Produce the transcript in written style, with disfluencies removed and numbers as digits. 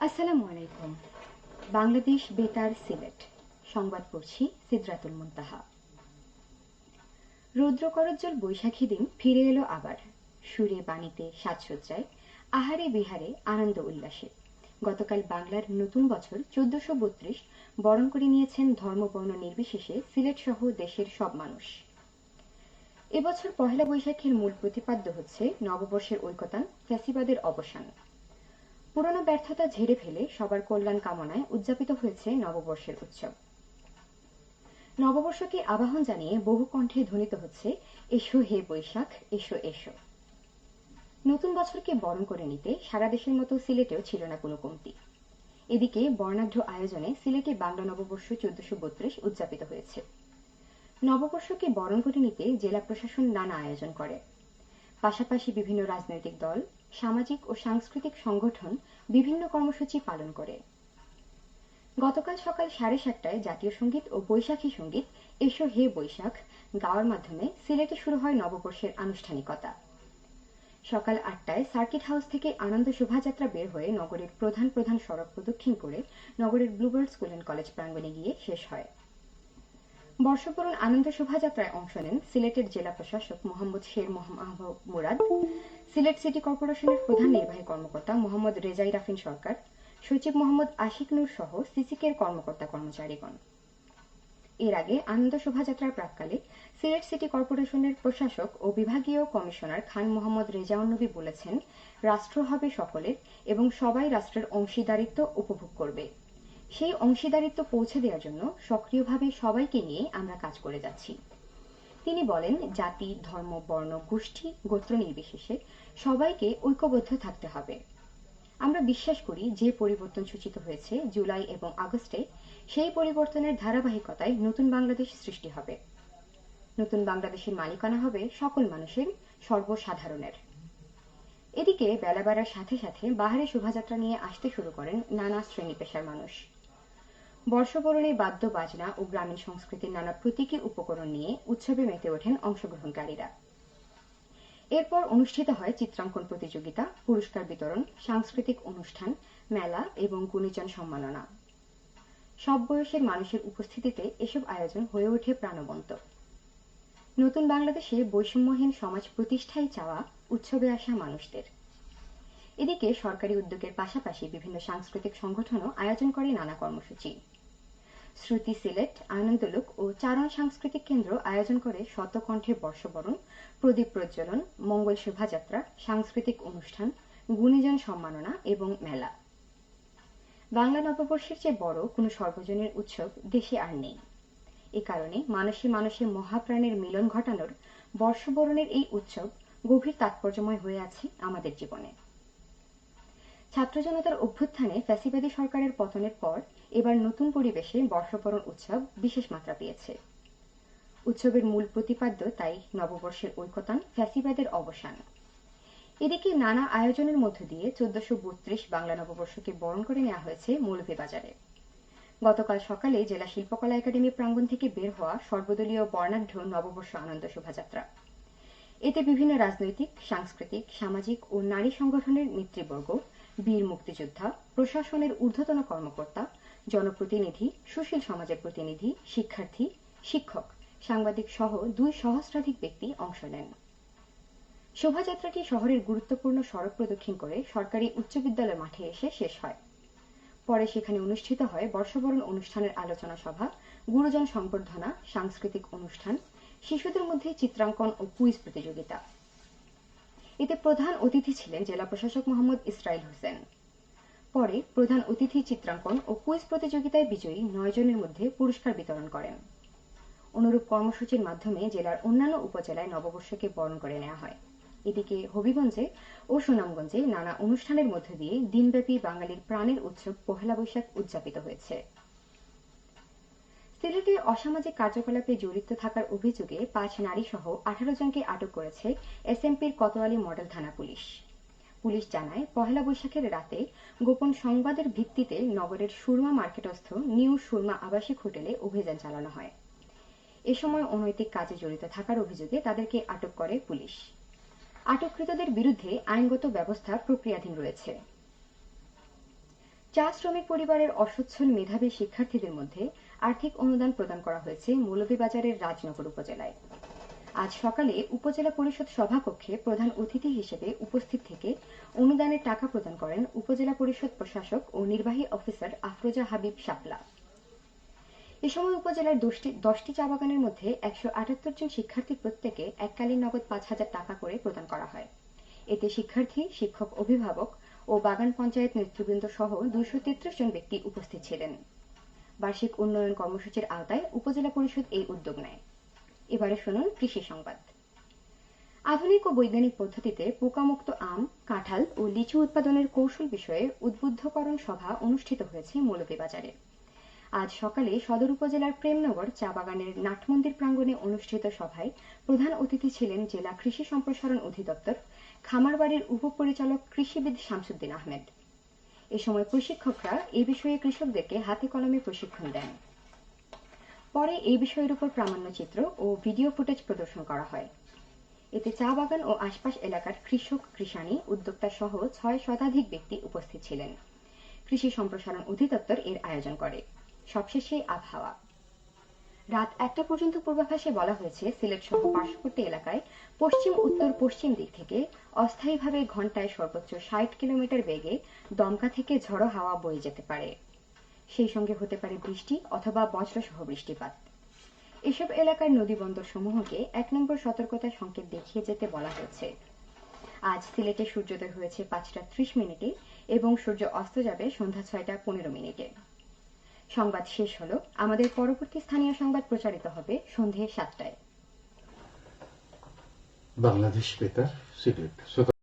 আসসালামু আলাইকুম। বাংলাদেশ বেতার সিলেট সংবাদ পড়ছি সিদরাতুল মুনতাহা। রৌদ্র করজ্জ্বল বৈশাখী দিন ফিরে এলো আবার, সুরে বাণীতে সাজসজ্জায়, আহারে বিহারে আনন্দ উল্লাসে। গতকাল বাংলার নতুন বছর 1432 বরণ করে নিয়েছেন ধর্মবর্ণ নির্বিশেষে সিলেট সহ দেশের সব মানুষ। এবছর পহেলা বৈশাখের মূল প্রতিপাদ্য হচ্ছে নববর্ষের ঐকতান, ফ্যাসিবাদের অবসান। পুরনো ব্যর্থতা ঝেড়ে ফেলে সবার কল্যাণ কামনায় উদযাপিত হয়েছে নববর্ষের উৎসব। নববর্ষকে আবাহন জানিয়ে বহু কণ্ঠে ধ্বনিত হচ্ছে এসো হে বৈশাখ, এসো এসো। নতুন বছরকে বরণ করে নিতে সারা দেশের মতো সিলেটেও ছিল না কোনো কমতি। এদিকে বর্ণাঢ্য আয়োজনে সিলেটে বাংলা নববর্ষ 1432 উদযাপিত হয়েছে। নববর্ষকে বরণ করে নিতে জেলা প্রশাসন নানা আয়োজন করে। পাশাপাশি বিভিন্ন রাজনৈতিক দল, সামাজিক ও সাংস্কৃতিক সংগঠন বিভিন্ন কর্মসূচি পালন করে। গতকাল সকাল 7:30টায় জাতীয় সঙ্গীত ও বৈশাখী সঙ্গীত এসো হে বৈশাখ গাওয়ার মাধ্যমে সিলেটে শুরু হয় নববর্ষের আনুষ্ঠানিকতা। সকাল 8টায় সার্কিট হাউস থেকে আনন্দ শোভাযাত্রা বের হয়ে নগরের প্রধান প্রধান সড়ক প্রদক্ষিণ করে নগরের ব্লুবার্ড স্কুল অ্যান্ড কলেজ প্রাঙ্গণে গিয়ে শেষ হয়। বর্ষবরণ আনন্দ শোভাযাত্রায় অংশ নেন সিলেটের জেলা প্রশাসক মোহাম্মদ শের মোহাম্মদ মুরাদ, সিলেট সিটি কর্পোরেশনের প্রধান নির্বাহী কর্মকর্তা মোহাম্মদ রেজাই রাফিন সরকার, সচিব মোহাম্মদ আশিক নূর সহ সিসিকের কর্মকর্তা কর্মচারীগণ। এর আগে আনন্দ শোভাযাত্রার প্রাক্কালে সিলেট সিটি কর্পোরেশনের প্রশাসক ও বিভাগীয় কমিশনার খান মোহাম্মদ রেজাউন নবী বলেছেন, রাষ্ট্র হবে সকলের এবং সবাই রাষ্ট্রের অংশীদারিত্ব উপভোগ করবে। সেই অংশীদারিত্ব পৌঁছে দেওয়ার জন্য সক্রিয়ভাবে সবাইকে নিয়ে আমরা কাজ করে যাচ্ছি। তিনি বলেন, জাতি, ধর্ম, বর্ণ, গোষ্ঠী, গোত্র নির্বিশেষে সবাইকে ঐক্যবদ্ধ থাকতে হবে। আমরা বিশ্বাস করি যে পরিবর্তন সূচিত হয়েছে জুলাই এবং আগস্টে, সেই পরিবর্তনের ধারাবাহিকতায় নতুন বাংলাদেশ সৃষ্টি হবে। নতুন বাংলাদেশের মালিকানা হবে সকল মানুষের, সর্বসাধারণের। এদিকে বেলা বাড়ার সাথে সাথে বাহারে শোভাযাত্রা নিয়ে আসতে শুরু করেন নানা শ্রেণী পেশার মানুষ। বর্ষবরণে বাদ্য বাজনা ও গ্রামীণ সংস্কৃতির নানা প্রতীকী উপকরণ নিয়ে উৎসবে মেতে ওঠেন অংশগ্রহণকারীরা। এরপর অনুষ্ঠিত হয় চিত্রাঙ্কন প্রতিযোগিতা, পুরস্কার বিতরণ, সাংস্কৃতিক অনুষ্ঠান, মেলা এবং গুণীজন সম্মাননা। সব বয়সের মানুষের উপস্থিতিতে এসব আয়োজন হয়ে ওঠে প্রাণবন্ত। নতুন বাংলাদেশে বৈষম্যহীন সমাজ প্রতিষ্ঠাই চাওয়া উৎসবে আসা মানুষদের। এদিকে সরকারি উদ্যোগের পাশাপাশি বিভিন্ন সাংস্কৃতিক সংগঠনও আয়োজন করে নানা কর্মসূচি। শ্রুতি সিলেট, আনন্দলোক ও চারণ সাংস্কৃতিক কেন্দ্র আয়োজন করে শতকণ্ঠে বর্ষবরণ, প্রদীপ প্রজ্বলন, মঙ্গল শোভাযাত্রা, সাংস্কৃতিক অনুষ্ঠান, গুণীজন সম্মাননা এবং মেলা। বাংলা নববর্ষের চেয়ে বড় কোনো সর্বজনীন উৎসব দেশে আর নেই। এ কারণে মানুষে মানুষে মহাপ্রাণের মিলন ঘটানোর বর্ষবরণের এই উৎসব গভীর তাৎপর্যময় হয়ে আছে আমাদের জীবনে। ছাত্র জনতার অভ্যুত্থানে ফ্যাসিবাদী সরকারের পতনের পর এবার নতুন পরিবেশে বর্ষবরণ উৎসব বিশেষ মাত্রা পেয়েছে। উৎসবের মূল প্রতিপাদ্য তাই নববর্ষের ঐকতান, ফ্যাসিবাদের অবসান। এদিকে নানা আয়োজনের মধ্য দিয়ে 1432 বাংলা নববর্ষকে বরণ করে নেওয়া হয়েছে মৌলভীবাজারে। গতকাল সকালে জেলা শিল্পকলা একাডেমি প্রাঙ্গণ থেকে বের হওয়া সর্বদলীয় বর্ণাঢ্য নববর্ষ আনন্দ শোভাযাত্রা। এতে বিভিন্ন রাজনৈতিক, সাংস্কৃতিক, সামাজিক ও নারী সংগঠনের নেতৃবর্গ, বীর মুক্তিযোদ্ধা, প্রশাসনের ঊর্ধ্বতন কর্মকর্তা, জনপ্রতিনিধি, সুশীল সমাজের প্রতিনিধি, শিক্ষার্থী, শিক্ষক, সাংবাদিক সহ 2 সহস্রাধিক ব্যক্তি অংশ নেন। শোভাযাত্রাটি শহরের গুরুত্বপূর্ণ সড়ক প্রদক্ষিণ করে সরকারি উচ্চ বিদ্যালয় মাঠে এসে শেষ হয়। পরে সেখানে অনুষ্ঠিত হয় বর্ষবরণ অনুষ্ঠানের আলোচনা সভা, গুরুজন সংবর্ধনা, সাংস্কৃতিক অনুষ্ঠান, শিশুদের মধ্যে চিত্রাঙ্কন ও কুইজ প্রতিযোগিতা। এতে প্রধান অতিথি ছিলেন জেলা প্রশাসক মোহাম্মদ ইসরাইল হোসেন। পরে প্রধান অতিথি চিত্রাঙ্কন ও কুইজ প্রতিযোগিতায় বিজয়ী 9 জনের মধ্যে পুরস্কার বিতরণ করেন। অনুরূপ কর্মসূচির মাধ্যমে জেলার অন্যান্য উপজেলায় নববর্ষকে বরণ করে নেওয়া হয়। এদিকে হবিগঞ্জে ও সুনামগঞ্জে নানা অনুষ্ঠানের মধ্য দিয়ে দিনব্যাপী বাঙালির প্রাণের উৎসব পহেলা বৈশাখ উদযাপিত হয়েছে। সিলেটে অসামাজিক কার্যকলাপে জড়িত থাকার অভিযোগে 5 নারী সহ 18 জনকে আটক করেছে এসএমপির কোতোয়ালি মডেল থানা পুলিশ। পুলিশ জানায়, পহেলা বৈশাখের রাতে গোপন সংবাদের ভিত্তিতে নগরের সুরমা মার্কেটস্থ নিউ সুরমা আবাসিক হোটেলে অভিযান চালানো হয়। এ সময় অনৈতিক কাজে জড়িত থাকার অভিযোগে তাদেরকে আটক করে পুলিশ। আটককৃতদের বিরুদ্ধে আইনগত ব্যবস্থা প্রক্রিয়াধীন রয়েছে। চা শ্রমিক পরিবারের অসচ্ছল মেধাবী শিক্ষার্থীদের মধ্যে আর্থিক অনুদান প্রদান করা হয়েছে মৌলভীবাজারের রাজনগর উপজেলায়। আজ সকালে উপজেলা পরিষদ সভাকক্ষে প্রধান অতিথি হিসেবে উপস্থিত থেকে অনুদানের টাকা প্রদান করেন উপজেলা পরিষদ প্রশাসক ও নির্বাহী অফিসার আফরোজা হাবিব শাপলা। এ সময় উপজেলার 10টি চা বাগানের মধ্যে 178 জন শিক্ষার্থীর প্রত্যেকে এককালীন নগদ 5,000 টাকা করে প্রদান করা হয়। এতে শিক্ষার্থী, শিক্ষক, অভিভাবক ও বাগান পঞ্চায়েত নেতৃবৃন্দ সহ 233 জন ব্যক্তি উপস্থিত ছিলেন। বার্ষিক উন্নয়ন কর্মসূচির আওতায় উপজেলা পরিষদ এই উদ্যোগ নেয়। এবারে শুনুন কৃষি সংবাদ। আধুনিক ও বৈজ্ঞানিক পদ্ধতিতে পোকামুক্ত আম, কাঁঠাল ও লিচু উৎপাদনের কৌশল বিষয়ে উদ্বুদ্ধকরণ সভা অনুষ্ঠিত হয়েছে মৌলভীবাজারে। আজ সকালে সদর উপজেলার প্রেমনগর চা বাগানের নাটমন্দির প্রাঙ্গণে অনুষ্ঠিত সভায় প্রধান অতিথি ছিলেন জেলা কৃষি সম্প্রসারণ অধিদপ্তর খামারবাড়ির উপপরিচালক কৃষিবিদ শামসুদ্দিন আহমেদ। এ সময় প্রশিক্ষকরা এই বিষয়ে কৃষকদেরকে হাতে কলমে প্রশিক্ষণ দেন। পরে এই বিষয়ের উপর প্রামাণ্যচিত্র ও ভিডিও ফুটেজ প্রদর্শন করা হয়। এতে চা বাগান ও আশপাশ এলাকার কৃষক, কৃষানী, উদ্যোক্তা সহ 6 শতাধিক ব্যক্তি উপস্থিত ছিলেন। কৃষি সম্প্রসারণ অধিদপ্তর এর আয়োজন করে। সবশেষে আবহাওয়া। রাত 1টা পর্যন্ত পূর্বাভাসে বলা হয়েছে সিলেট সহ পার্শ্ববর্তী এলাকায় পশ্চিম উত্তর পশ্চিম দিক থেকে অস্থায়ীভাবে ঘন্টায় সর্বোচ্চ 60 কিলোমিটার বেগে দমকা থেকে ঝড়ো হাওয়া বয়ে যেতে পারে। সেই সঙ্গে হতে পারে বৃষ্টি অথবা বজ্রসহ বৃষ্টিপাত। এসব এলাকার নদী বন্দর সমূহকে 1 নম্বর সতর্কতা সংকেত দেখিয়ে যেতে বলা হয়েছে। আজ সিলেটে সূর্যোদয় হয়েছে 5টা 30 মিনিটে এবং সূর্য অস্ত যাবে সন্ধ্যা 6টা 15 মিনিটে। সংবাদ শেষ হলো। আমাদের পরবর্তী স্থানীয় সংবাদ প্রচারিত হবে সন্ধ্যে 7টায়। বাংলাদেশ বেতার, সিলেট।